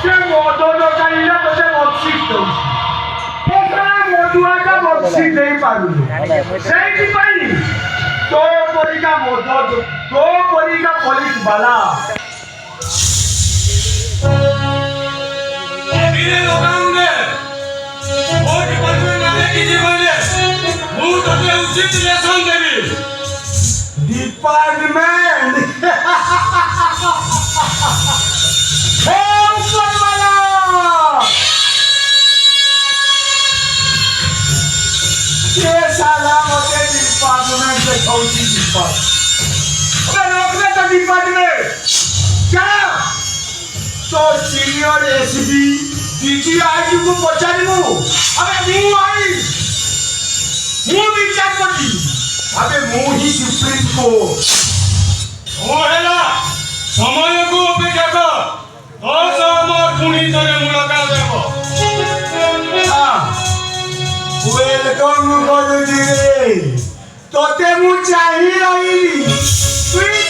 ସେ ମଦ ଦୋକାନୀଟା ତୋତେ ବକ୍ସିସ୍ ଦଉଛି ମଦୁଆଟା ବକ୍ସିସ୍ ଦେଇପାରୁନି ସେଇଥିପାଇଁ ତୋ ପରିକା ପୋଲିସ ବାଲା डिपार्टमेंट ये साला मुझे डिपार्टमेंट से कौन-सी डिपार्टमेंट अबे रोकने तो डिपार्टमेंट क्या तो सीनियर एसपी डीजी आईजी को पहुंचाने अबे मुंह विचारपति अबे मुंह ही सुप्रीम कोर्ट ओ हेला समय को अपेक्षा कर 10 अमर पुणी तरे मुलाकात देबो हां वेलकम करू रे तोते मु चाहि रहिली तुई